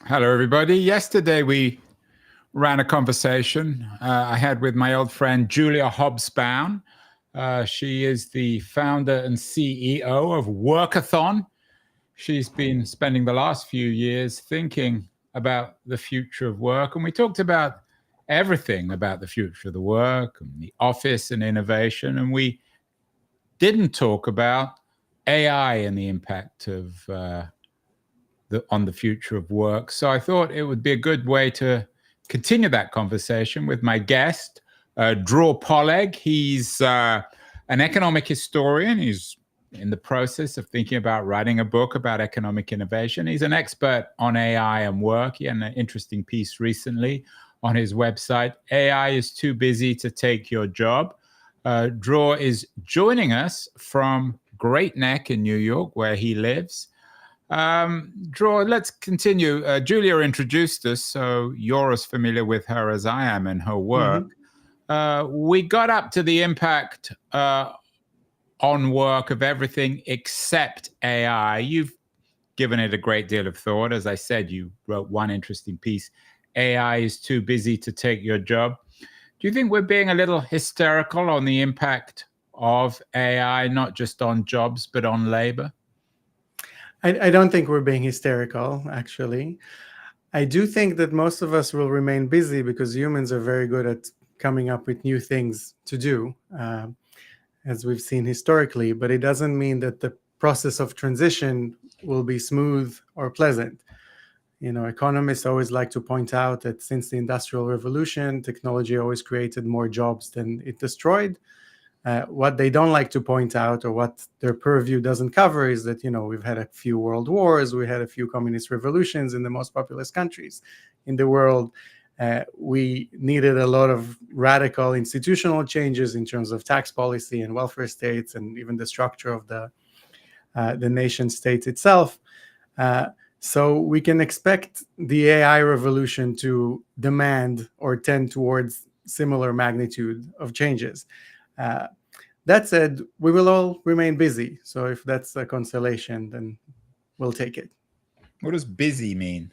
Hello, everybody. Yesterday, we ran a conversation I had with my old friend Julia Hobsbawm. She is the founder and CEO of Workathon. She's been spending the last few years thinking about the future of work, and we talked about everything about the future of the work and the office and innovation, and we didn't talk about AI and the impact of on the future of work. So I thought it would be a good way to continue that conversation with my guest, Dror Poleg. He's an economic historian. He's in the process of thinking about writing a book about economic innovation. He's an expert on AI and work. He had an interesting piece recently on his website, AI is Too Busy to Take Your Job. Dror is joining us from Great Neck in New York, where he lives. Dror, let's continue. Julia introduced us, so you're as familiar with her as I am and her work. We got up to the impact on work of everything except AI. You've given it a great deal of thought. As I said, you wrote one interesting piece, AI is too busy to take your job. Do you think we're being a little hysterical on the impact of AI, not just on jobs, but on labor? I don't think we're being hysterical, actually. I do think that most of us will remain busy because humans are very good at coming up with new things to do, as we've seen historically. But it doesn't mean that the process of transition will be smooth or pleasant. You know, economists always like to point out that since the Industrial Revolution, technology always created more jobs than it destroyed. What they don't like to point out, or what their purview doesn't cover, is that, you know, we've had a few world wars, we had a few communist revolutions in the most populous countries in the world. We needed a lot of radical institutional changes in terms of tax policy and welfare states, and even the structure of the nation state itself. So we can expect the AI revolution to demand or tend towards similar magnitude of changes. That said, we will all remain busy. So if that's a consolation, then we'll take it. What does busy mean?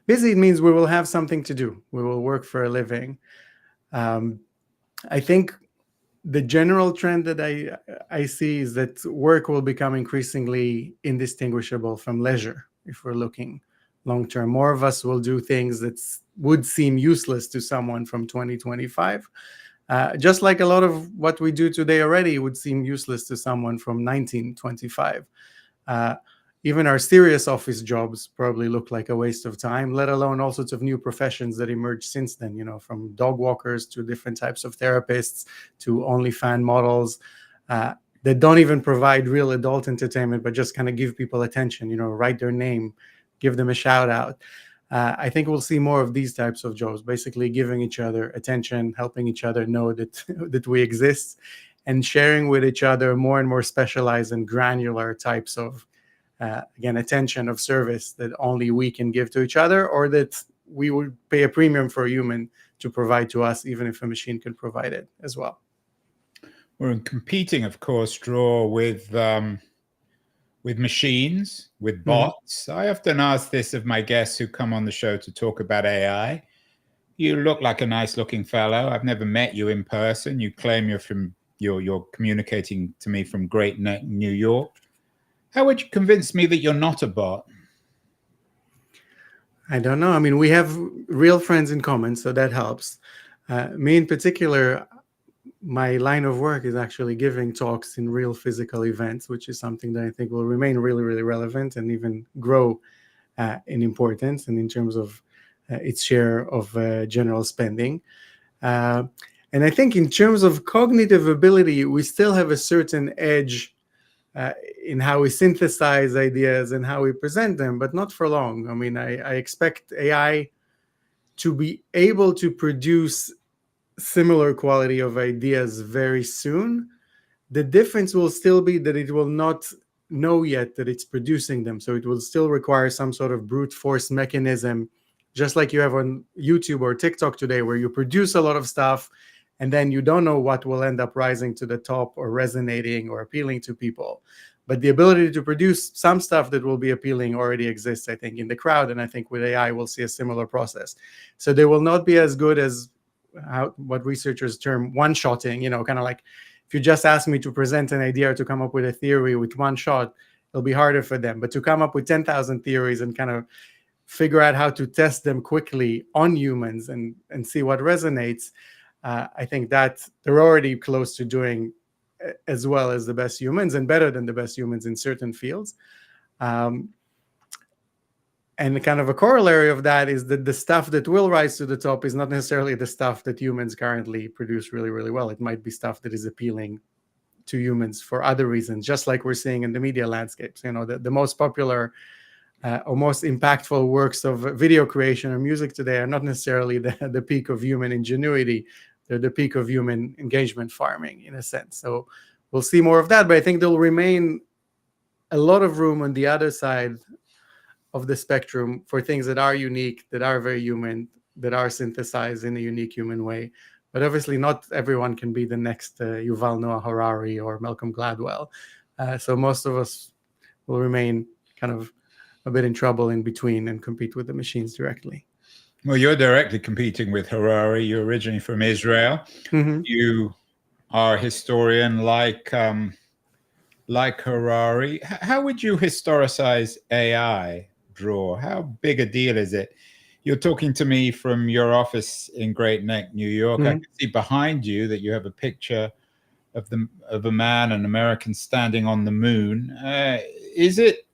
Busy means we will have something to do. We will work for a living. I think the general trend that I see is that work will become increasingly indistinguishable from leisure. If we're looking long term, more of us will do things that would seem useless to someone from 2025. Just like a lot of what we do today already would seem useless to someone from 1925. Even our serious office jobs probably look like a waste of time, let alone all sorts of new professions that emerged since then, you know, from dog walkers to different types of therapists to OnlyFans models that don't even provide real adult entertainment, but just kind of give people attention, you know, write their name, give them a shout out. I think we'll see more of these types of jobs, basically giving each other attention, helping each other know that that we exist, and sharing with each other more and more specialized and granular types of, again, attention of service that only we can give to each other, or that we would pay a premium for a human to provide to us, even if a machine could provide it as well. We're competing, of course, Dror, with machines, with bots. I often ask this of my guests who come on the show to talk about AI. You look like a nice-looking fellow. I've never met you in person. You claim you're communicating to me from Great Neck, New York. How would you convince me that you're not a bot? I don't know. I mean, we have real friends in common, so that helps. Me in particular, my line of work is actually giving talks in real physical events, which is something that I think will remain really, really relevant and even grow in importance and in terms of its share of general spending. And I think in terms of cognitive ability, we still have a certain edge in how we synthesize ideas and how we present them, but not for long. I mean, I expect AI to be able to produce similar quality of ideas very soon. The difference will still be that it will not know yet that it's producing them. So it will still require some sort of brute force mechanism, just like you have on YouTube or TikTok today, where you produce a lot of stuff and then you don't know what will end up rising to the top or resonating or appealing to people. But the ability to produce some stuff that will be appealing already exists, I think, in the crowd. And I think with AI, we'll see a similar process. So they will not be as good as what researchers term one-shotting, kind of like if you just ask me to present an idea or to come up with a theory with one shot, it'll be harder for them. But to come up with 10,000 theories and kind of figure out how to test them quickly on humans and see what resonates, I think that they're already close to doing as well as the best humans and better than the best humans in certain fields. And kind of a corollary of that is that the stuff that will rise to the top is not necessarily the stuff that humans currently produce really, really well. It might be stuff that is appealing to humans for other reasons, just like we're seeing in the media landscapes. The most popular or most impactful works of video creation or music today are not necessarily the peak of human ingenuity. They're the peak of human engagement farming, in a sense. So we'll see more of that, but I think there'll remain a lot of room on the other side of the spectrum for things that are unique, that are very human, that are synthesized in a unique human way. But obviously not everyone can be the next Yuval Noah Harari or Malcolm Gladwell. So most of us will remain kind of a bit in trouble in between and compete with the machines directly. Well, you're directly competing with Harari. You're originally from Israel. Mm-hmm. You are a historian like Harari. How would you historicize AI, Dror? How big a deal is it? You're talking to me from your office in Great Neck, New York. Mm-hmm. I can see behind you that you have a picture of a man, an American, standing on the moon. Is it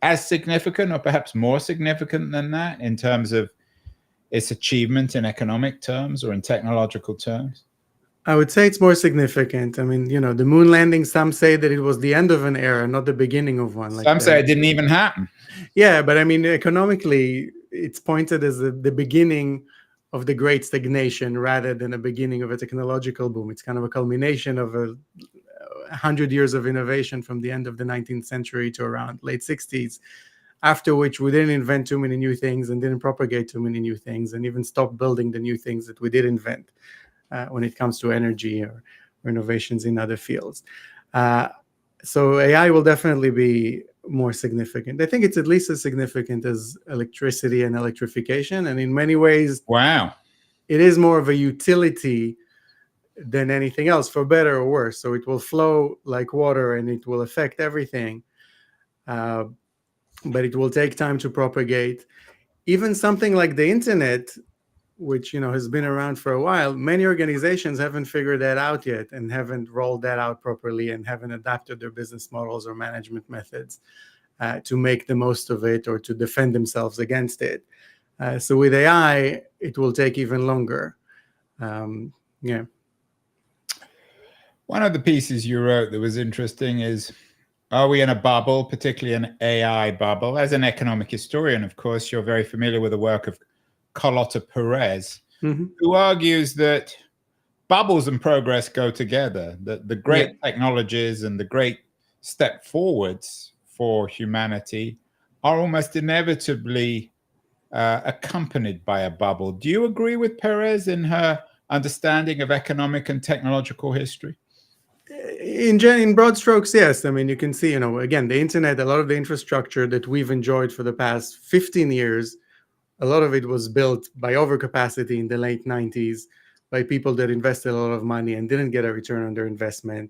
as significant or perhaps more significant than that in terms of its achievement in economic terms or in technological terms? I would say it's more significant. I mean, the moon landing, some say that it was the end of an era, not the beginning of one. Some say it didn't even happen. Yeah, but I mean, economically, it's pointed as the beginning of the great stagnation rather than a beginning of a technological boom. It's kind of a culmination of 100 years of innovation from the end of the 19th century to around late 60s, after which we didn't invent too many new things and didn't propagate too many new things and even stopped building the new things that we did invent when it comes to energy or innovations in other fields. So AI will definitely be more significant. I think it's at least as significant as electricity and electrification. And in many ways, wow, it is more of a utility than anything else, for better or worse. So it will flow like water and it will affect everything. But it will take time to propagate. Even something like the internet, which has been around for a while, many organizations haven't figured that out yet and haven't rolled that out properly and haven't adapted their business models or management methods to make the most of it or to defend themselves against it. So with AI, it will take even longer. Yeah. One of the pieces you wrote that was interesting is, are we in a bubble, particularly an AI bubble? As an economic historian, of course, you're very familiar with the work of Carlota Perez, who argues that bubbles and progress go together, that the great technologies and the great step forwards for humanity are almost inevitably accompanied by a bubble. Do you agree with Perez in her understanding of economic and technological history? In broad strokes, yes. I mean, you can see, again, the internet, a lot of the infrastructure that we've enjoyed for the past 15 years, a lot of it was built by overcapacity in the late 90s by people that invested a lot of money and didn't get a return on their investment.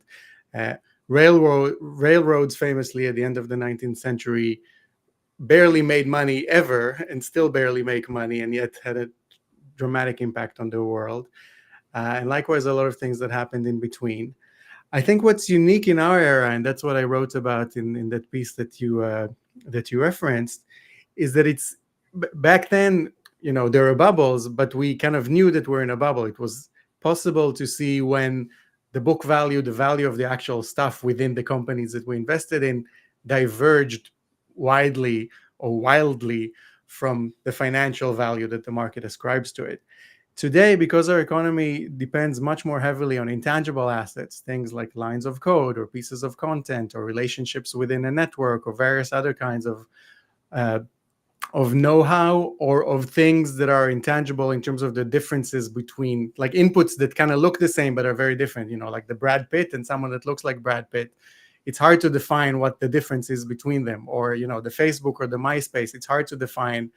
Railroads famously at the end of the 19th century barely made money ever and still barely make money and yet had a dramatic impact on the world. And likewise, a lot of things that happened in between. I think what's unique in our era, and that's what I wrote about in that piece that you referenced, is that it's back then, there were bubbles, but we kind of knew that we're in a bubble. It was possible to see when the book value, the value of the actual stuff within the companies that we invested in, diverged widely or wildly from the financial value that the market ascribes to it. Today, because our economy depends much more heavily on intangible assets, things like lines of code or pieces of content or relationships within a network or various other kinds of know-how or of things that are intangible in terms of the differences between like inputs that kind of look the same but are very different, like the Brad Pitt and someone that looks like Brad Pitt it's hard to define what the difference is between them. Or, the Facebook or the MySpace, it's hard to define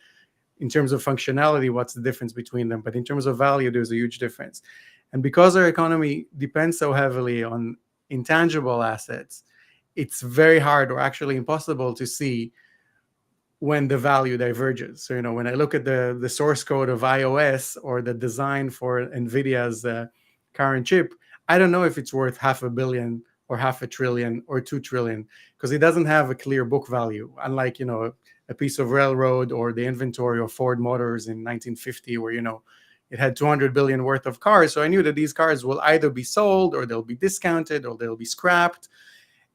in terms of functionality what's the difference between them. But in terms of value, there's a huge difference. And because our economy depends so heavily on intangible assets, it's very hard, or actually impossible, to see when the value diverges. So, when I look at the source code of iOS or the design for NVIDIA's current chip, I don't know if it's worth $500 million or $500 billion or $2 trillion, because it doesn't have a clear book value. Unlike, a piece of railroad or the inventory of Ford Motors in 1950, where, it had 200 billion worth of cars. So I knew that these cars will either be sold, or they'll be discounted, or they'll be scrapped.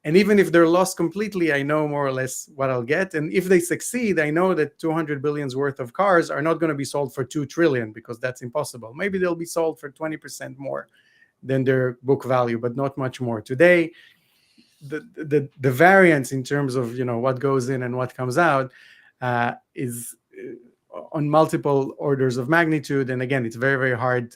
And even if they're lost completely, I know more or less what I'll get. And if they succeed, I know that 200 billions worth of cars are not going to be sold for 2 trillion, because that's impossible. Maybe they'll be sold for 20% more than their book value, but not much more. Today, the variance in terms of what goes in and what comes out is on multiple orders of magnitude. And again, it's very, very hard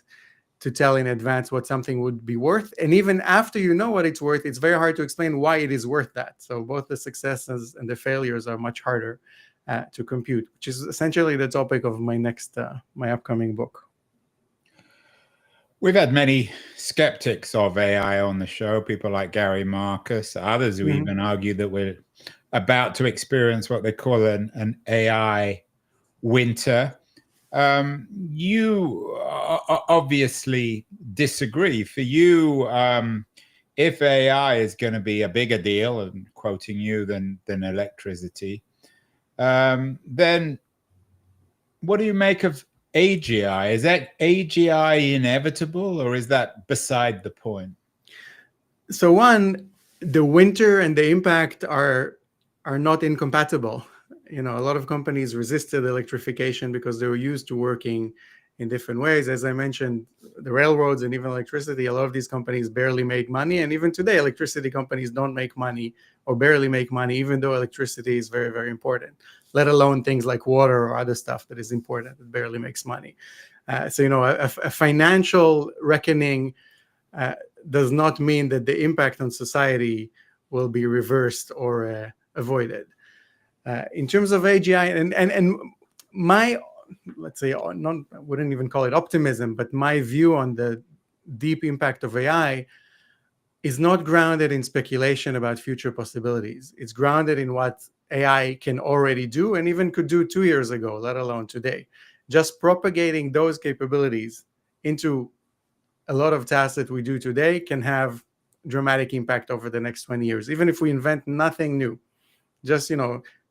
to tell in advance what something would be worth. And even after you know what it's worth, it's very hard to explain why it is worth that. So both the successes and the failures are much harder to compute, which is essentially the topic of my my upcoming book. We've had many skeptics of AI on the show, people like Gary Marcus, others who even argue that we're about to experience what they call an AI winter. You obviously disagree. For you, if AI is going to be a bigger deal, and quoting you, than electricity, then what do you make of AGI? Is that AGI inevitable, or is that beside the point? So one, the winter and the impact are not incompatible. A lot of companies resisted electrification because they were used to working in different ways. As I mentioned, the railroads and even electricity, a lot of these companies barely make money. And even today, electricity companies don't make money, or barely make money, even though electricity is very, very important, let alone things like water or other stuff that is important that barely makes money. So, a financial reckoning does not mean that the impact on society will be reversed or avoided. In terms of AGI, and my, let's say, I wouldn't even call it optimism, but my view on the deep impact of AI is not grounded in speculation about future possibilities. It's grounded in what AI can already do, and even could do 2 years ago, let alone today. Just propagating those capabilities into a lot of tasks that we do today can have dramatic impact over the next 20 years. Even if we invent nothing new, just,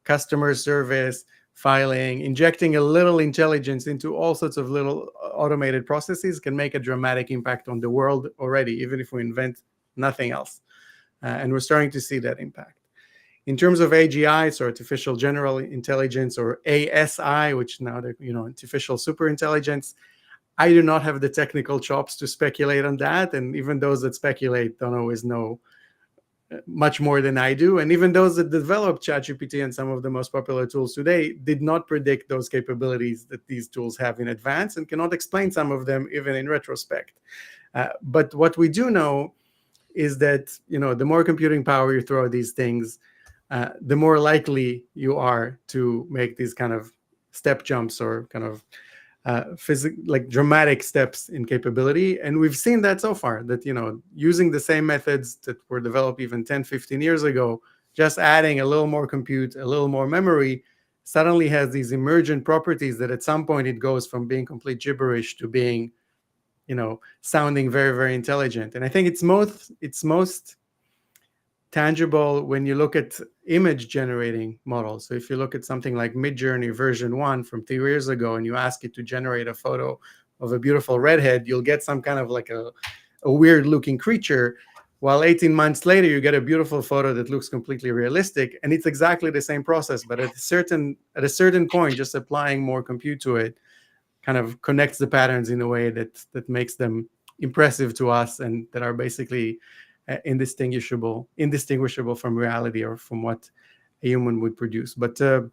customer service, filing, injecting a little intelligence into all sorts of little automated processes can make a dramatic impact on the world already, even if we invent nothing else. And we're starting to see that impact. In terms of AGI, so artificial general intelligence, or ASI, which now they're, artificial super intelligence, I do not have the technical chops to speculate on that. And even those that speculate don't always know much more than I do. And even those that developed ChatGPT and some of the most popular tools today did not predict those capabilities that these tools have in advance, and cannot explain some of them even in retrospect. But what we do know is that, the more computing power you throw at these things, the more likely you are to make these kind of step jumps, or kind of like dramatic steps in capability. And we've seen that so far, that, using the same methods that were developed even 10, 15 years ago, just adding a little more compute, a little more memory, suddenly has these emergent properties that at some point it goes from being complete gibberish to being, sounding very, very intelligent. And I think it's most tangible when you look at image generating models. So if you look at something like Midjourney version 1 from 3 years ago, and you ask it to generate a photo of a beautiful redhead, you'll get some kind of like a weird looking creature, while 18 months later you get a beautiful photo that looks completely realistic. And it's exactly the same process, but at a certain point, just applying more compute to it kind of connects the patterns in a way that makes them impressive to us, and that are basically indistinguishable from reality, or from what a human would produce. But the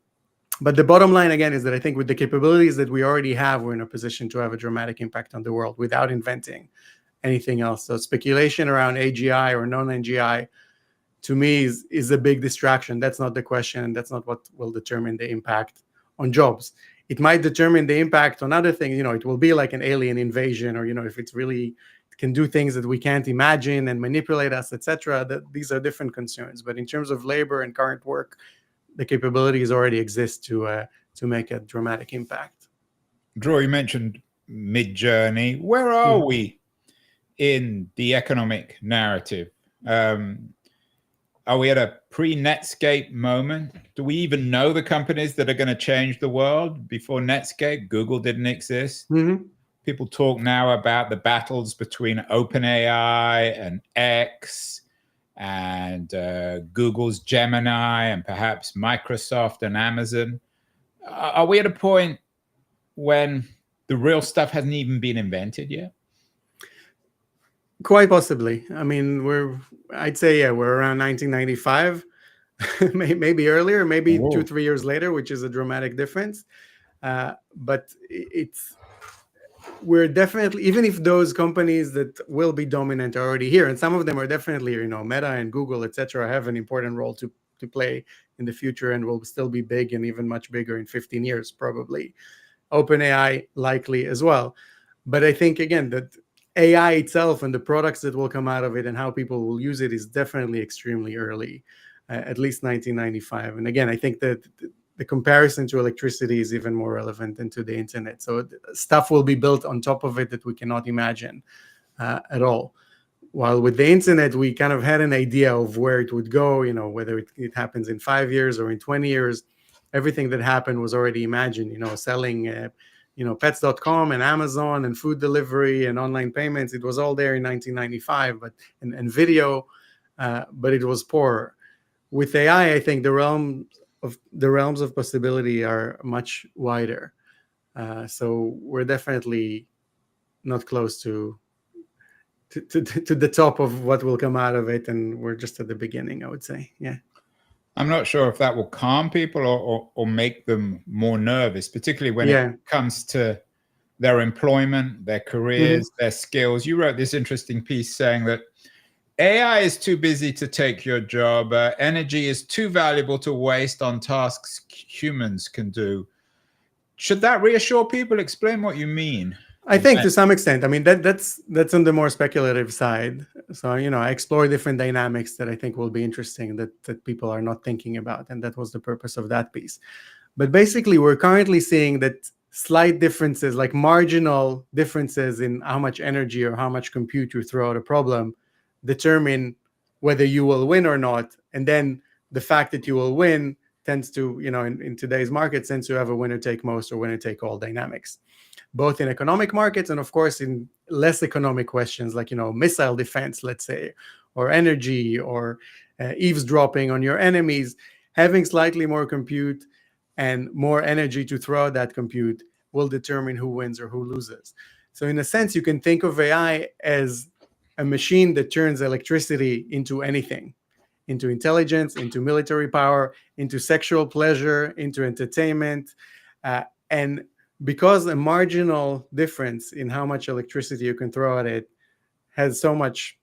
bottom line, again, is that I think with the capabilities that we already have, we're in a position to have a dramatic impact on the world without inventing anything else. So speculation around AGI or non-AGI to me is a big distraction. That's not the question, and that's not what will determine the impact on jobs. It might determine the impact on other things. It will be like an alien invasion, or if it's really can do things that we can't imagine and manipulate us, etc. That these are different concerns. But in terms of labor and current work, the capabilities already exist to make a dramatic impact. Dror, you mentioned Mid-Journey. Where are we in the economic narrative? Are we at a pre-Netscape moment? Do we even know the companies that are going to change the world? Before Netscape, Google didn't exist. People talk now about the battles between OpenAI and X and Google's Gemini and perhaps Microsoft and Amazon. Are we at a point when the real stuff hasn't even been invented yet? Quite possibly. I mean, I'd say, we're around 1995, maybe earlier, maybe 2-3 years later, which is a dramatic difference. But we're definitely, even if those companies that will be dominant are already here, and some of them are definitely, Meta and Google, etc., have an important role to play in the future and will still be big and even much bigger in 15 years, probably. OpenAI likely as well. But I think, again, that AI itself and the products that will come out of it and how people will use it is definitely extremely early, at least 1995. And again, I think that the comparison to electricity is even more relevant than to the internet. So stuff will be built on top of it that we cannot imagine at all. While with the internet, we kind of had an idea of where it would go, whether it happens in 5 years or in 20 years. Everything that happened was already imagined, selling pets.com and Amazon and food delivery and online payments. It was all there in 1995, and video, but it was poor. With AI, I think the realms of possibility are much wider. So we're definitely not close to the top of what will come out of it, and we're just at the beginning, I would say. Yeah. I'm not sure if that will calm people or make them more nervous, particularly when it comes to their employment, their careers, their skills. You wrote this interesting piece saying that AI is too busy to take your job. Energy is too valuable to waste on tasks humans can do. Should that reassure people? Explain what you mean. I think to some extent. I mean, that's on the more speculative side. So, I explore different dynamics that I think will be interesting that people are not thinking about. And that was the purpose of that piece. But basically, we're currently seeing that slight differences, like marginal differences in how much energy or how much compute you throw at a problem, determine whether you will win or not. And then the fact that you will win tends to, in today's market, tends to have a winner take most or winner take all dynamics, both in economic markets and, of course, in less economic questions like, missile defense, let's say, or energy, or eavesdropping on your enemies. Having slightly more compute and more energy to throw at that compute will determine who wins or who loses. So in a sense, you can think of AI as a machine that turns electricity into anything, into intelligence, into military power, into sexual pleasure, into entertainment. And because a marginal difference in how much electricity you can throw at it has so much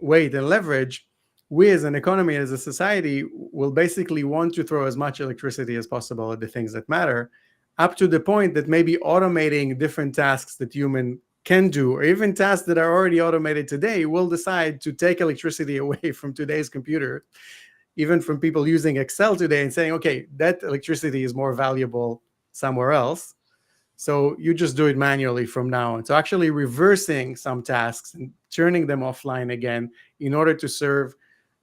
weight and leverage, we as an economy, as a society, will basically want to throw as much electricity as possible at the things that matter, up to the point that maybe automating different tasks that human can do, or even tasks that are already automated today, will decide to take electricity away from today's computer, even from people using Excel today, and saying, okay, that electricity is more valuable somewhere else. So you just do it manually from now on. So actually reversing some tasks and turning them offline again in order to serve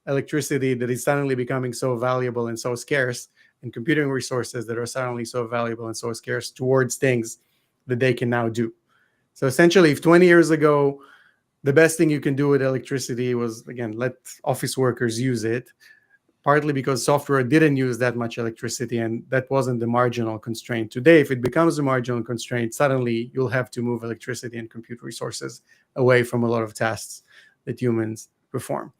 electricity that is suddenly becoming so valuable and so scarce, and computing resources that are suddenly so valuable and so scarce towards things that they can now do. So essentially, if 20 years ago, the best thing you can do with electricity was, again, let office workers use it, partly because software didn't use that much electricity, and that wasn't the marginal constraint. Today, if it becomes a marginal constraint, suddenly you'll have to move electricity and compute resources away from a lot of tasks that humans perform,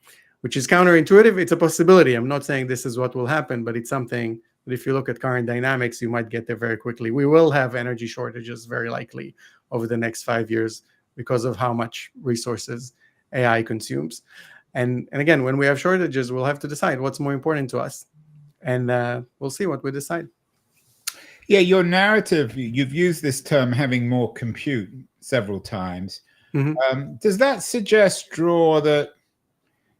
which is counterintuitive. It's a possibility. I'm not saying this is what will happen, but it's something that if you look at current dynamics, you might get there very quickly. We will have energy shortages very likely over the next 5 years because of how much resources AI consumes. And again, when we have shortages, we'll have to decide what's more important to us, and we'll see what we decide. Yeah, your narrative, you've used this term having more compute several times. Does that suggest, Dror, that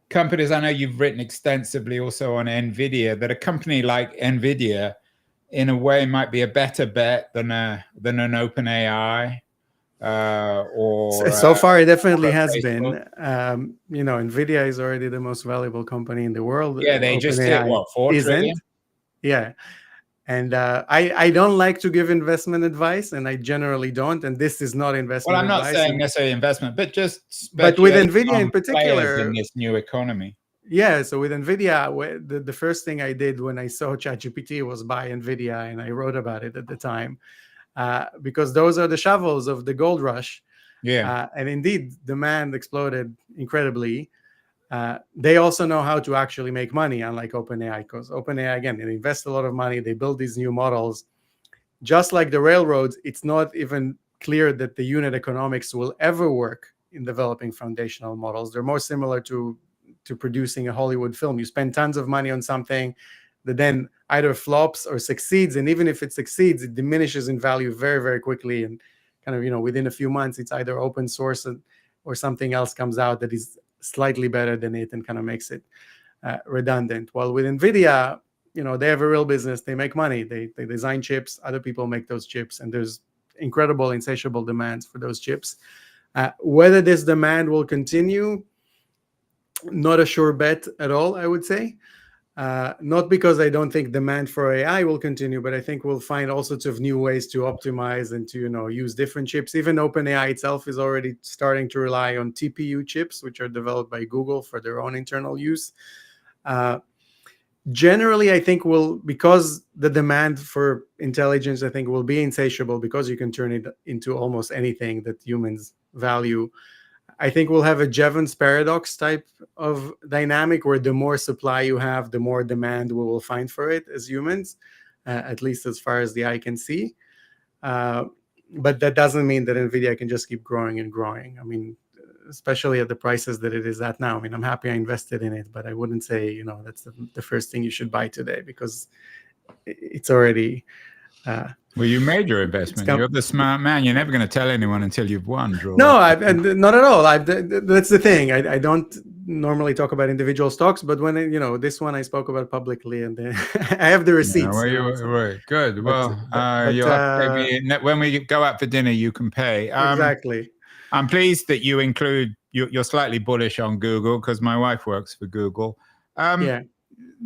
companies, I know you've written extensively also on NVIDIA, that a company like NVIDIA in a way might be a better bet than an OpenAI or So far, it definitely or a has Facebook? been. NVIDIA is already the most valuable company in the world. Yeah, they just hit OpenAI what, 4 trillion? isn't. Yeah. And I don't like to give investment advice, and I generally don't. And this is not Well, investment I'm not advice. saying necessarily investment, but just But with speculation NVIDIA in on players in particular, this new economy. yeah. So with NVIDIA, the first thing I did when I saw ChatGPT was buy NVIDIA, and I wrote about it at the time, because those are the shovels of the gold rush. Yeah. And indeed, demand exploded incredibly. They also know how to actually make money, unlike OpenAI, because OpenAI, again, they invest a lot of money, they build these new models. Just like the railroads, it's not even clear that the unit economics will ever work in developing foundational models. They're more similar to producing a Hollywood film. You spend tons of money on something that then either flops or succeeds, and even if it succeeds, it diminishes in value very, very quickly, and kind of, within a few months, it's either open source or something else comes out that is slightly better than it and kind of makes it redundant. While with NVIDIA, they have a real business. They make money. They design chips. Other people make those chips, and there's incredible, insatiable demands for those chips. Whether this demand will continue, not a sure bet at all, I would say. Not because I don't think demand for AI will continue, but I think we'll find all sorts of new ways to optimize and to use different chips. Even OpenAI itself is already starting to rely on TPU chips, which are developed by Google for their own internal use. Generally, I think because the demand for intelligence, I think, will be insatiable, because you can turn it into almost anything that humans value. I think we'll have a Jevons paradox type of dynamic, where the more supply you have, the more demand we will find for it as humans, at least as far as the eye can see. But that doesn't mean that NVIDIA can just keep growing and growing. I mean, especially at the prices that it is at now. I mean, I'm happy I invested in it, but I wouldn't say, that's the first thing you should buy today, because it's already... Well, you made your investment. You're the smart man. You're never going to tell anyone until you've won, Dror. No, not at all. That's the thing. I don't normally talk about individual stocks, but when this one I spoke about publicly, and I have the receipts. Yeah, right. Good. Well, but you'll have to pay me when we go out for dinner. You can pay. Exactly. I'm pleased that you include. You're slightly bullish on Google, because my wife works for Google. Yeah.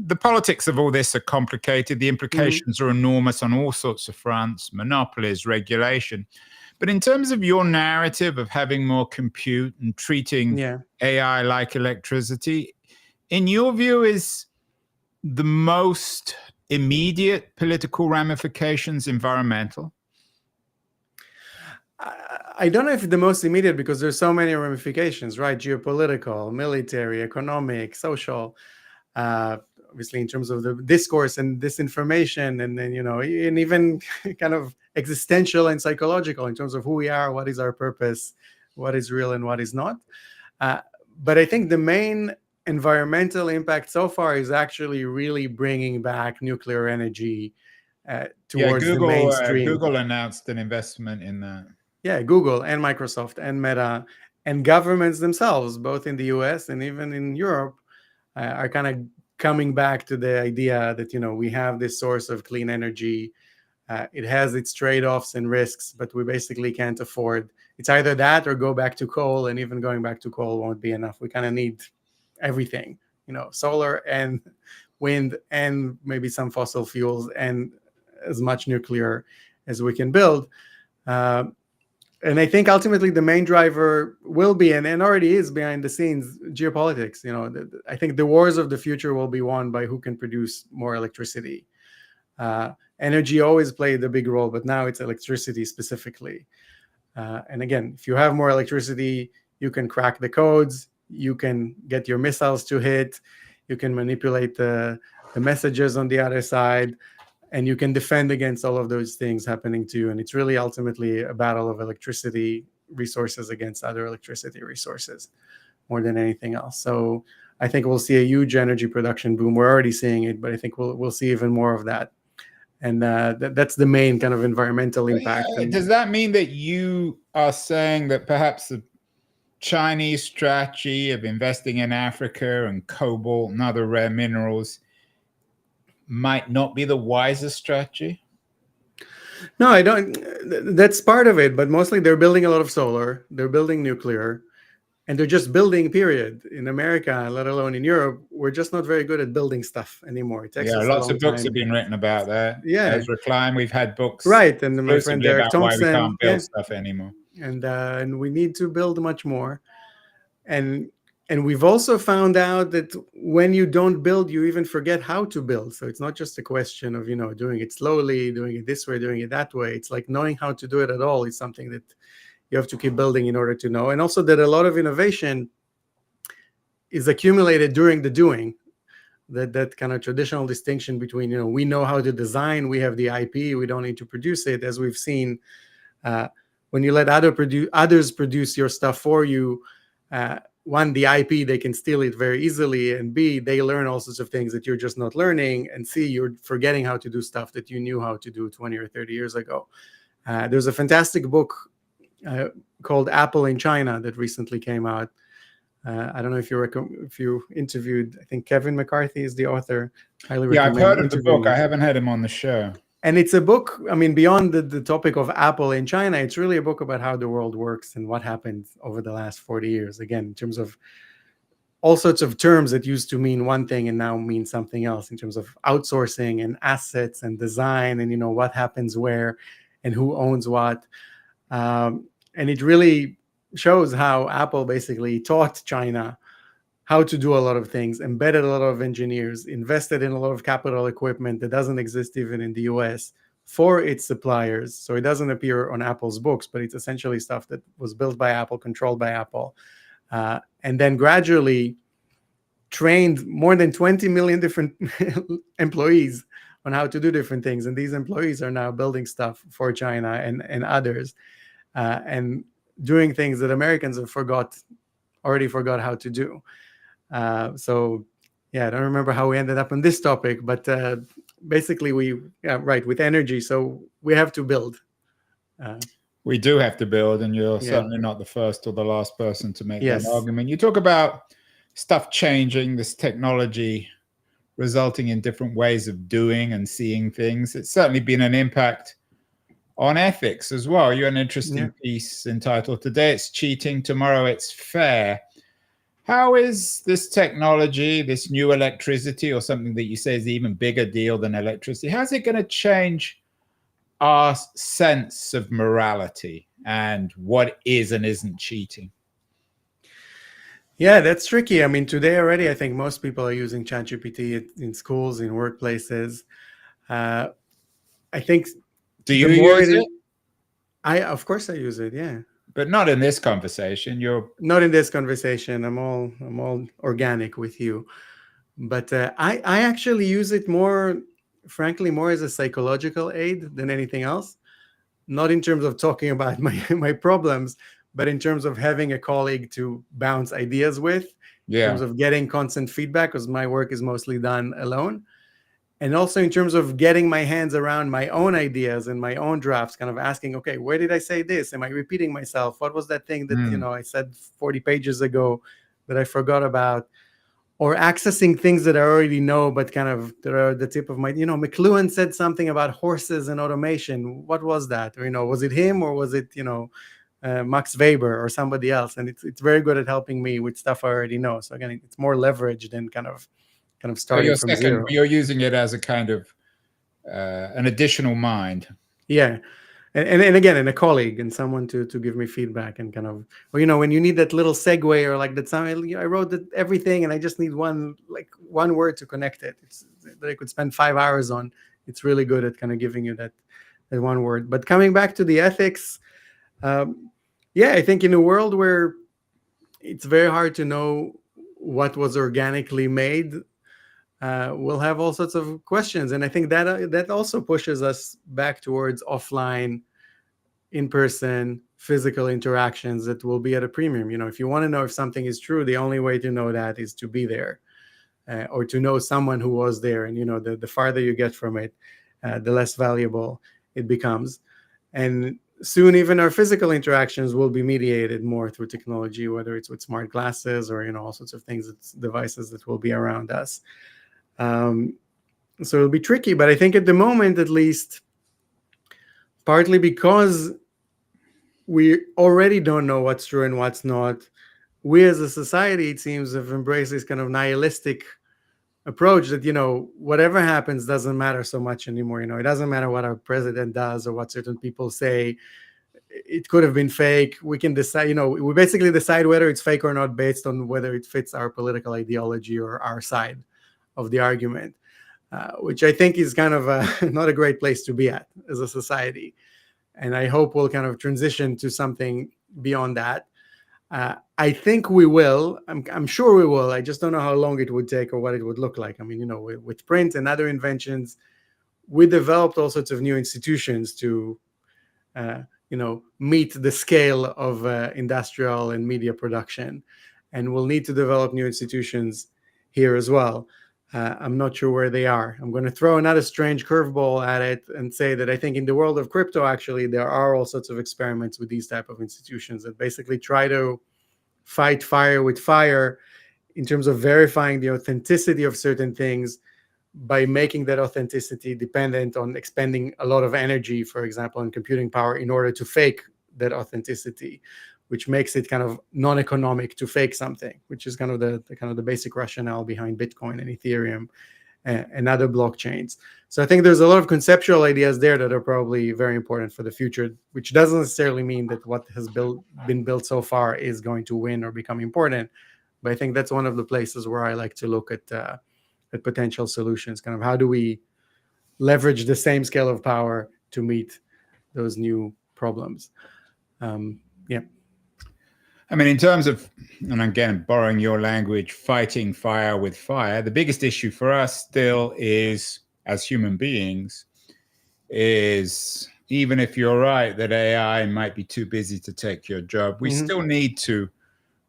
The politics of all this are complicated. The implications are enormous on all sorts of fronts: monopolies, regulation. But in terms of your narrative of having more compute and treating AI like electricity, in your view, is the most immediate political ramifications environmental? I don't know if the most immediate, because there's so many ramifications, right? Geopolitical, military, economic, social. Obviously, in terms of the discourse and disinformation, and then and even kind of existential and psychological, in terms of who we are, what is our purpose, what is real and what is not. But I think the main environmental impact so far is actually really bringing back nuclear energy towards the mainstream. Google announced an investment in that. Yeah, Google and Microsoft and Meta and governments themselves, both in the US and even in Europe, are kind of coming back to the idea that we have this source of clean energy. It has its trade-offs and risks, but we basically can't afford. It's either that or go back to coal, and even going back to coal won't be enough. We kind of need everything, solar and wind, and maybe some fossil fuels, and as much nuclear as we can build. And I think ultimately the main driver will be, and already is behind the scenes, geopolitics. I think the wars of the future will be won by who can produce more electricity. Energy always played a big role, but now it's electricity specifically. And again, if you have more electricity, you can crack the codes, you can get your missiles to hit, you can manipulate the messages on the other side, and you can defend against all of those things happening to you. And it's really ultimately a battle of electricity resources against other electricity resources more than anything else. So I think we'll see a huge energy production boom. We're already seeing it, but I think we'll see even more of that. And that's the main kind of environmental impact. And does that mean that you are saying that perhaps the Chinese strategy of investing in Africa and cobalt and other rare minerals might not be the wisest strategy? No, I don't. That's part of it, but mostly they're building a lot of solar, they're building nuclear, and they're just building, period. In America, let alone in Europe, we're just not very good at building stuff anymore. It takes Yeah, us a lots long of books time. have been written about that. Yeah. Ezra Klein, we've had books Right. And my friend exclusively Derek about why we Thompson. can't build stuff anymore. And we need to build much more. And we've also found out that when you don't build, you even forget how to build. So it's not just a question of, doing it slowly, doing it this way, doing it that way. It's like knowing how to do it at all is something that you have to keep building in order to know. And also that a lot of innovation is accumulated during the doing. That kind of traditional distinction between, we know how to design, we have the IP, we don't need to produce it. As we've seen, when you let others produce your stuff for you, one, the IP, they can steal it very easily, and B, they learn all sorts of things that you're just not learning, and C, you're forgetting how to do stuff that you knew how to do 20 or 30 years ago. There's a fantastic book called Apple in China that recently came out. I don't know if you interviewed, I think Kevin McCarthy is the author. Highly recommend. Yeah, I've heard of the book. I haven't had him on the show. And it's a book, beyond the topic of Apple in China, it's really a book about how the world works and what happened over the last 40 years. Again, in terms of all sorts of terms that used to mean one thing and now mean something else, in terms of outsourcing and assets and design and, what happens where and who owns what. And it really shows how Apple basically taught China how to do a lot of things, embedded a lot of engineers, invested in a lot of capital equipment that doesn't exist even in the US for its suppliers. So it doesn't appear on Apple's books, but it's essentially stuff that was built by Apple, controlled by Apple, and then gradually trained more than 20 million different employees on how to do different things. And these employees are now building stuff for China and others, and doing things that Americans have already forgot how to do. So yeah, I don't remember how we ended up on this topic, but basically with energy. So we have to build. We do have to build, and you're certainly not the first or the last person to make Yes. that argument. You talk about stuff changing, this technology resulting in different ways of doing and seeing things. It's certainly been an impact on ethics as well. You had an interesting piece entitled "Today It's Cheating, Tomorrow It's Fair." How is this technology, this new electricity, or something that you say is an even bigger deal than electricity, how's it going to change our sense of morality and what is and isn't cheating? Yeah, that's tricky. Today already, I think most people are using ChatGPT in schools, in workplaces. I think. Do you use it? Of course I use it, yeah. But not in this conversation. You're not in this conversation. I'm all organic with you, but I actually use it frankly, more as a psychological aid than anything else. Not in terms of talking about my problems, but in terms of having a colleague to bounce ideas with. In terms of getting constant feedback, because my work is mostly done alone. And also in terms of getting my hands around my own ideas and my own drafts, kind of asking, okay, where did I say this? Am I repeating myself? What was that thing that, I said 40 pages ago that I forgot about? Or accessing things that I already know, but kind of that are the tip of my, McLuhan said something about horses and automation. What was that? Or, was it him or was it, Max Weber or somebody else? And it's very good at helping me with stuff I already know. So again, it's more leverage than kind of starting from zero. You're using it as a kind of an additional mind. Yeah. And again, and a colleague and someone to give me feedback and kind of, when you need that little segue or like that, I wrote everything and I just need one word to connect it. It's that I could spend 5 hours on. It's really good at kind of giving you that one word. But coming back to the ethics, I think in a world where it's very hard to know what was organically made, we'll have all sorts of questions. And I think that also pushes us back towards offline, in-person, physical interactions that will be at a premium. If you want to know if something is true, the only way to know that is to be there, or to know someone who was there. And the farther you get from it, the less valuable it becomes. And soon even our physical interactions will be mediated more through technology, whether it's with smart glasses or all sorts of things, it's devices that will be around us. So it'll be tricky, but I think at the moment, at least, partly because we already don't know what's true and what's not, we as a society, it seems, have embraced this kind of nihilistic approach that whatever happens doesn't matter so much anymore. It doesn't matter what our president does or what certain people say. It could have been fake. We can decide, we basically decide whether it's fake or not based on whether it fits our political ideology or our side of the argument, which I think is kind of not a great place to be at as a society. And I hope we'll kind of transition to something beyond that. I think we will. I'm sure we will. I just don't know how long it would take or what it would look like. I mean, with print and other inventions, we developed all sorts of new institutions to, meet the scale of industrial and media production. And we'll need to develop new institutions here as well. I'm not sure where they are. I'm going to throw another strange curveball at it and say that I think in the world of crypto, actually, there are all sorts of experiments with these type of institutions that basically try to fight fire with fire in terms of verifying the authenticity of certain things by making that authenticity dependent on expending a lot of energy, for example, and computing power in order to fake that authenticity, which makes it kind of non-economic to fake something, which is kind of the basic rationale behind Bitcoin and Ethereum and other blockchains. So I think there's a lot of conceptual ideas there that are probably very important for the future, which doesn't necessarily mean that what has been built so far is going to win or become important. But I think that's one of the places where I like to look at potential solutions. Kind of how do we leverage the same scale of power to meet those new problems? Yeah. I mean, in terms of, and again, borrowing your language, fighting fire with fire, the biggest issue for us still is, as human beings, is even if you're right that AI might be too busy to take your job, we still need to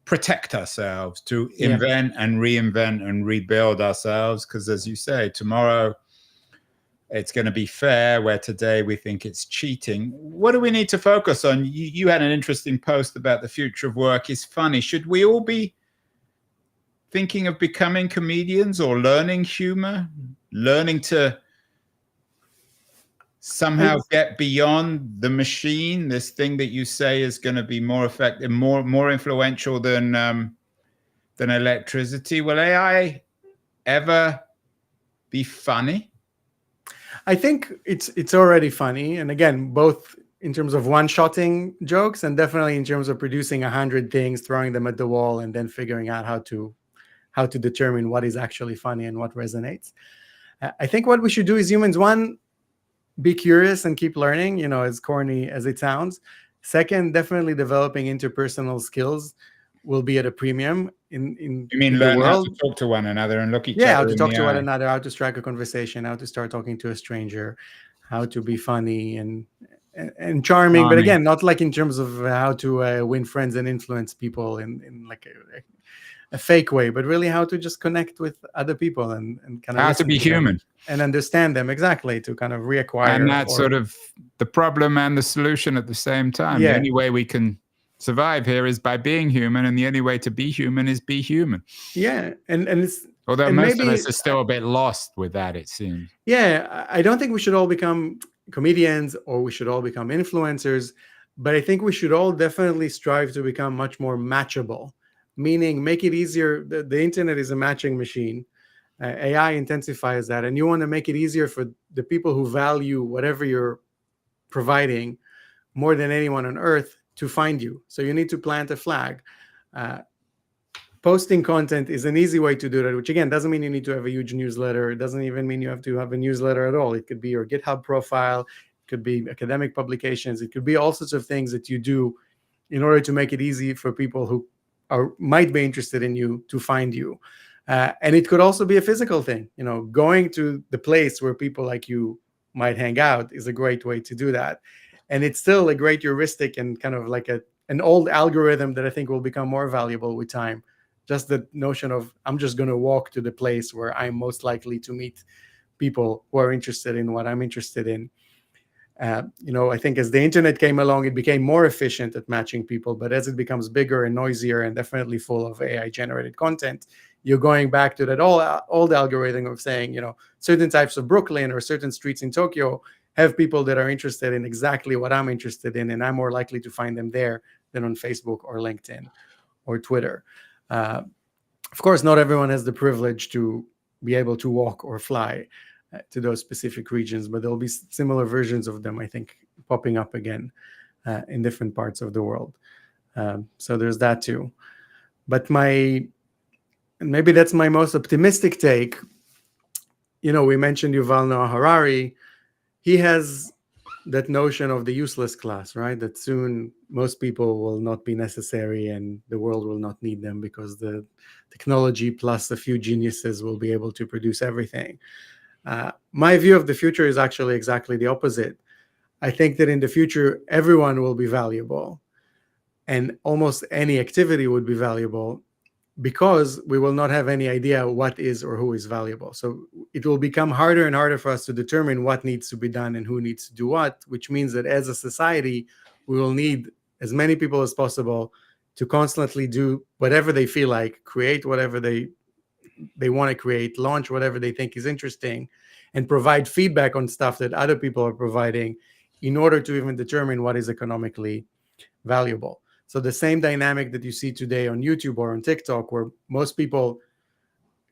protect ourselves, to invent and reinvent and rebuild ourselves. Because as you say, tomorrow it's going to be fair, where today we think it's cheating. What do we need to focus on? You had an interesting post about the future of work is funny. Should we all be thinking of becoming comedians or learning humor, learning to somehow get beyond the machine, this thing that you say is going to be more effective, more influential than electricity? Will AI ever be funny? I think it's already funny. And again, both in terms of one-shotting jokes and definitely in terms of producing 100 things, throwing them at the wall, and then figuring out how to determine what is actually funny and what resonates. I think what we should do as humans, one, be curious and keep learning, as corny as it sounds. Second, definitely developing interpersonal skills will be at a premium in you mean in learn the world. how to talk to one another and look each other How to in talk the to one eye. another, how to strike a conversation, how to start talking to a stranger, how to be funny and charming, but again, not like in terms of how to win friends and influence people in like a fake way, but really how to just connect with other people and kind of how to be human and understand them, exactly, to kind of reacquire. And that's sort of the problem and the solution at the same time. The only way we can survive here is by being human, and the only way to be human is be human. Yeah, and it's, although and most maybe, of us are still a bit lost with that, it seems. Yeah, I don't think we should all become comedians or we should all become influencers, but I think we should all definitely strive to become much more matchable, meaning make it easier. The internet is a matching machine. AI intensifies that, and you want to make it easier for the people who value whatever you're providing more than anyone on earth to find you. So you need to plant a flag. Posting content is an easy way to do that, which again doesn't mean you need to have a huge newsletter. It doesn't even mean you have to have a newsletter at all. It could be your GitHub profile, it could be academic publications, it could be all sorts of things that you do in order to make it easy for people who might be interested in you to find you. And it could also be a physical thing. Going to the place where people like you might hang out is a great way to do that. And it's still a great heuristic and kind of like an old algorithm that I think will become more valuable with time. Just the notion of I'm just going to walk to the place where I'm most likely to meet people who are interested in what I'm interested in. I think as the internet came along, it became more efficient at matching people. But as it becomes bigger and noisier and definitely full of AI generated content, you're going back to that old algorithm of saying, certain types of Brooklyn or certain streets in Tokyo have people that are interested in exactly what I'm interested in, and I'm more likely to find them there than on Facebook or LinkedIn or Twitter. Of course, not everyone has the privilege to be able to walk or fly to those specific regions, but there'll be similar versions of them, I think, popping up again in different parts of the world. So there's that too. But maybe that's my most optimistic take. We mentioned Yuval Noah Harari. He has that notion of the useless class, right? That soon most people will not be necessary and the world will not need them because the technology plus a few geniuses will be able to produce everything. My view of the future is actually exactly the opposite. I think that in the future, everyone will be valuable and almost any activity would be valuable because we will not have any idea what is or who is valuable. So it will become harder and harder for us to determine what needs to be done and who needs to do what, which means that as a society, we will need as many people as possible to constantly do whatever they feel like, create whatever they want to create, launch whatever they think is interesting, and provide feedback on stuff that other people are providing in order to even determine what is economically valuable. So the same dynamic that you see today on YouTube or on TikTok, where most people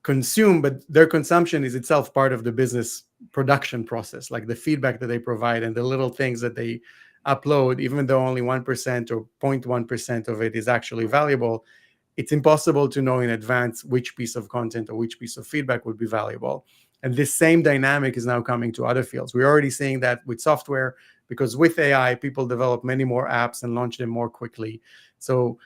consume, but their consumption is itself part of the business production process, like the feedback that they provide and the little things that they upload, even though only 1% or 0.1% of it is actually valuable, it's impossible to know in advance which piece of content or which piece of feedback would be valuable. And this same dynamic is now coming to other fields. We're already seeing that with software, because with AI, people develop many more apps and launch them more quickly. And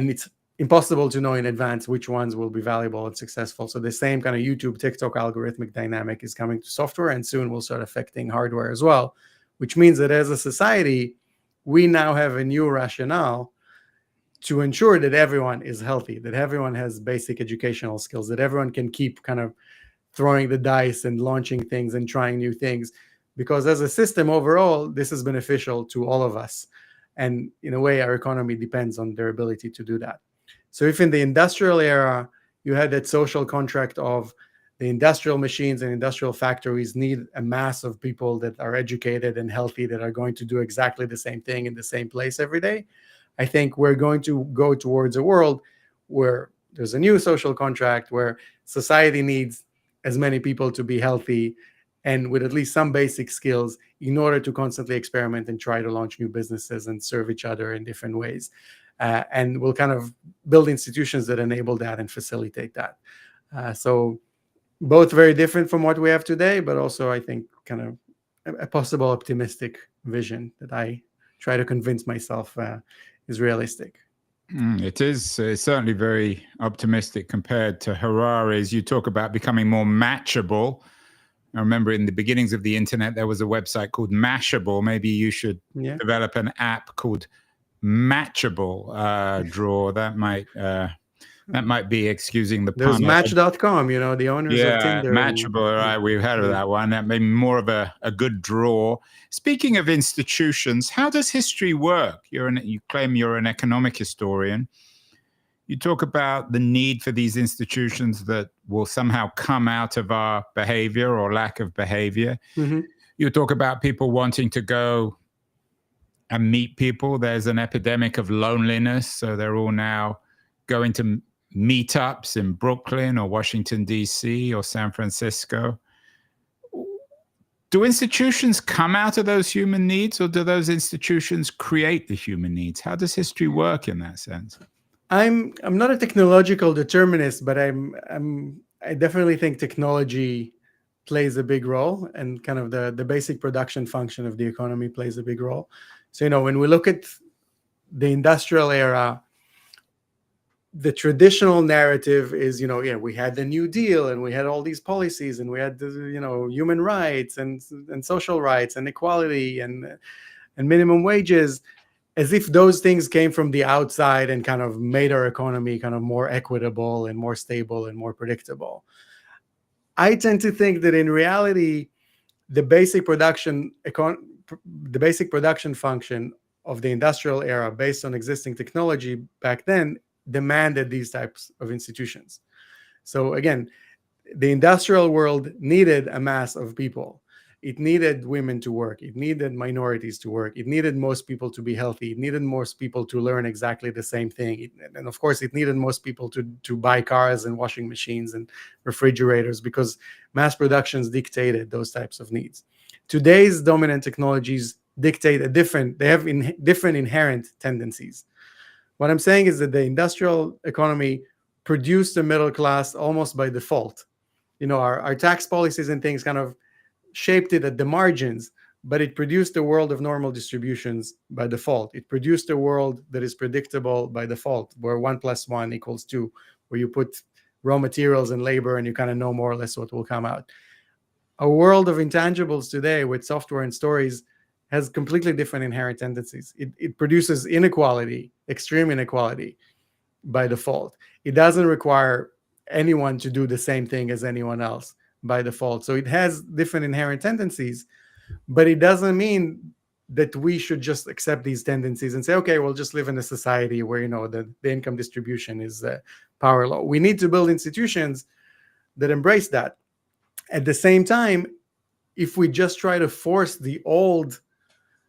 it's impossible to know in advance which ones will be valuable and successful. So the same kind of YouTube, TikTok algorithmic dynamic is coming to software and soon will start affecting hardware as well, which means that as a society, we now have a new rationale to ensure that everyone is healthy, that everyone has basic educational skills, that everyone can keep kind of throwing the dice and launching things and trying new things. Because as a system overall, this is beneficial to all of us. And in a way, our economy depends on their ability to do that. So if in the industrial era, you had that social contract of the industrial machines and industrial factories need a mass of people that are educated and healthy that are going to do exactly the same thing in the same place every day, I think we're going to go towards a world where there's a new social contract where society needs as many people to be healthy and with at least some basic skills in order to constantly experiment and try to launch new businesses and serve each other in different ways. And we'll kind of build institutions that enable that and facilitate that. So both very different from what we have today, but also I think kind of a possible optimistic vision that I try to convince myself is realistic. It is. It's certainly very optimistic compared to Harari's. You talk about becoming more matchable. I remember in the beginnings of the internet, there was a website called Mashable. Maybe you should develop an app called Matchable, Dror. That might be excusing the pun. There's Match.com, the owners of Tinder. Matchable, right? We've heard of that one. That may be more of a good draw. Speaking of institutions, how does history work? You claim you're an economic historian. You talk about the need for these institutions that will somehow come out of our behavior or lack of behavior. Mm-hmm. You talk about people wanting to go and meet people. There's an epidemic of loneliness, so they're all now going to meetups in Brooklyn or Washington, D.C. or San Francisco. Do institutions come out of those human needs, or do those institutions create the human needs? How does history work in that sense? I'm not a technological determinist, but I definitely think technology plays a big role, and kind of the basic production function of the economy plays a big role. So, when we look at the industrial era, the traditional narrative is, we had the New Deal and we had all these policies and we had, human rights and social rights and equality and and minimum wages, as if those things came from the outside and kind of made our economy kind of more equitable and more stable and more predictable. I tend to think that in reality, the basic production function of the industrial era, based on existing technology back then, demanded these types of institutions. So again, the industrial world needed a mass of people. It needed women to work. It needed minorities to work. It needed most people to be healthy. It needed most people to learn exactly the same thing. And of course, it needed most people to buy cars and washing machines and refrigerators, because mass productions dictated those types of needs. Today's dominant technologies dictate they have different inherent tendencies. What I'm saying is that the industrial economy produced a middle class almost by default. Our tax policies and things kind of shaped it at the margins, but it produced a world of normal distributions by default. It produced a world that is predictable by default, where 1 + 1 = 2, where you put raw materials and labor and you kind of know more or less what will come out. A world of intangibles today with software and stories has completely different inherent tendencies. It produces inequality, extreme inequality by default. It doesn't require anyone to do the same thing as anyone else by default. So it has different inherent tendencies, but it doesn't mean that we should just accept these tendencies and say, okay, we'll just live in a society where, the income distribution is power law. We need to build institutions that embrace that. At the same time, if we just try to force the old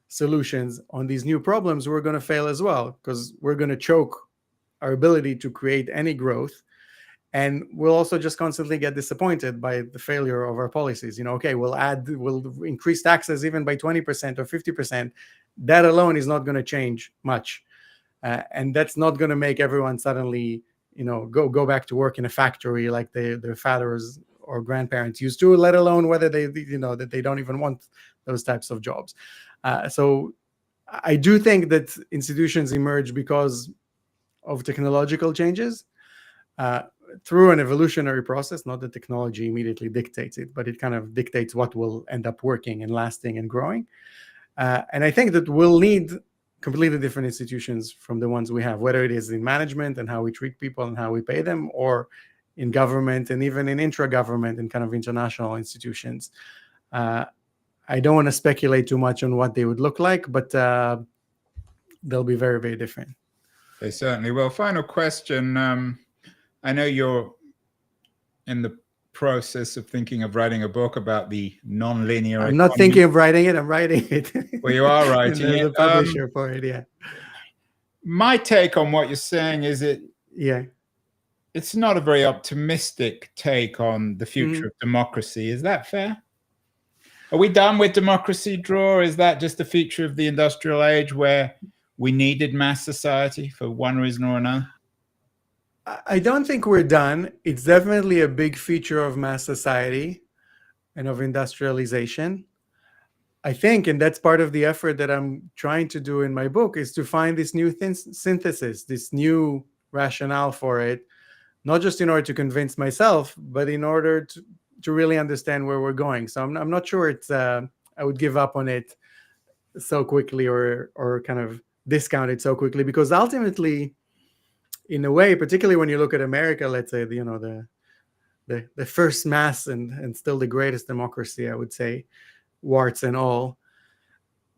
solutions on these new problems, we're going to fail as well, because we're going to choke our ability to create any growth. And we'll also just constantly get disappointed by the failure of our policies. Okay, we'll increase taxes even by 20% or 50%. That alone is not going to change much. And that's not going to make everyone suddenly, go back to work in a factory like their fathers or grandparents used to, let alone whether that they don't even want those types of jobs. So I do think that institutions emerge because of technological changes, through an evolutionary process. Not that technology immediately dictates it, but it kind of dictates what will end up working and lasting and growing. And I think that we'll need completely different institutions from the ones we have, whether it is in management and how we treat people and how we pay them, or in government and even in intra-government and kind of international institutions. I don't want to speculate too much on what they would look like, but they'll be very, very different. They certainly will. Final question. I know you're in the process of thinking of writing a book about the non-linear I'm economy. not thinking of writing it. I'm writing it. Well, you are writing it. There's a publisher for it, yeah. My take on what you're saying is it's not a very optimistic take on the future of democracy. Is that fair? Are we done with democracy, Dror? Is that just a feature of the industrial age where we needed mass society for one reason or another? I don't think we're done. It's definitely a big feature of mass society and of industrialization. I think, and that's part of the effort that I'm trying to do in my book, is to find this new synthesis, this new rationale for it, not just in order to convince myself, but in order to really understand where we're going. So I'm not sure I would give up on it so quickly or kind of discount it so quickly, because ultimately, in a way, particularly when you look at America, let's say, the first mass and still the greatest democracy, I would say, warts and all,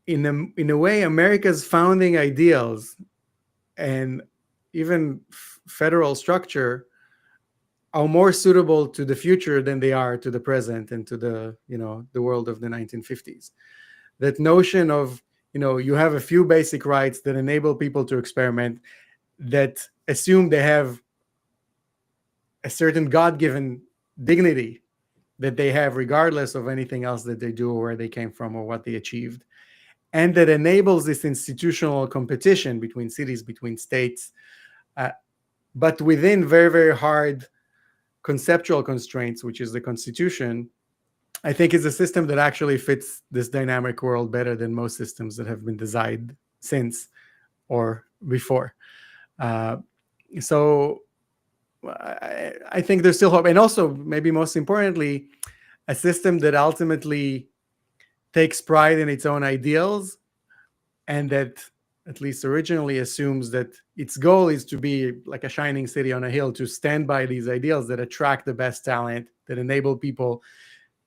in a way, America's founding ideals and even federal structure are more suitable to the future than they are to the present and to the world of the 1950s. That notion of, you have a few basic rights that enable people to experiment, that assume they have a certain God-given dignity that they have regardless of anything else that they do or where they came from or what they achieved, and that enables this institutional competition between cities, between states, but within very, very hard conceptual constraints, which is the Constitution. I think is a system that actually fits this dynamic world better than most systems that have been designed since or before. So I think there's still hope. And also, maybe most importantly, a system that ultimately takes pride in its own ideals, and that at least originally assumes that its goal is to be like a shining city on a hill, to stand by these ideals that attract the best talent, that enable people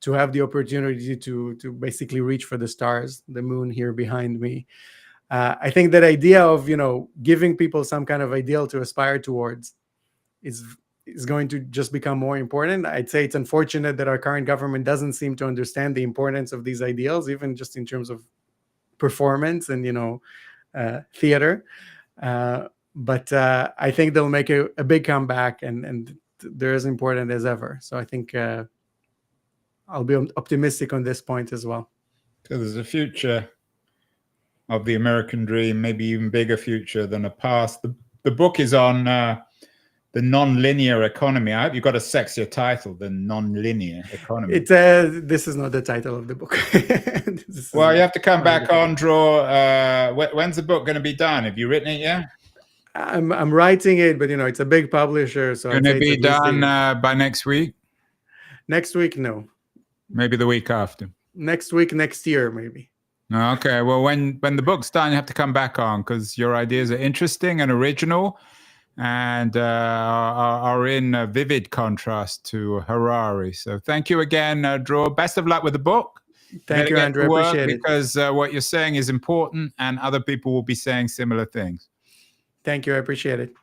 to have the opportunity to basically reach for the stars, the moon here behind me. I think that idea of giving people some kind of ideal to aspire towards is going to just become more important. I'd say it's unfortunate that our current government doesn't seem to understand the importance of these ideals, even just in terms of performance and theater. But I think they'll make a big comeback, and they're as important as ever. So I think I'll be optimistic on this point as well. So there's a future of the American dream, maybe even bigger future than a past. The book is on the non-linear economy. I hope you've got a sexier title than non-linear economy. This is not the title of the book. Well, you have to come back on, Dror. When's the book going to be done? Have you written it yet? I'm writing it, but it's a big publisher, so going to be done by next week. Next week, no. Maybe the week after. Next week, next year, maybe. Okay. Well, when the book's done, you have to come back on, because your ideas are interesting and original, and are in vivid contrast to Harari. So thank you again, Dror. Best of luck with the book. Thank you, Andrew. I appreciate it. Because what you're saying is important, and other people will be saying similar things. Thank you. I appreciate it.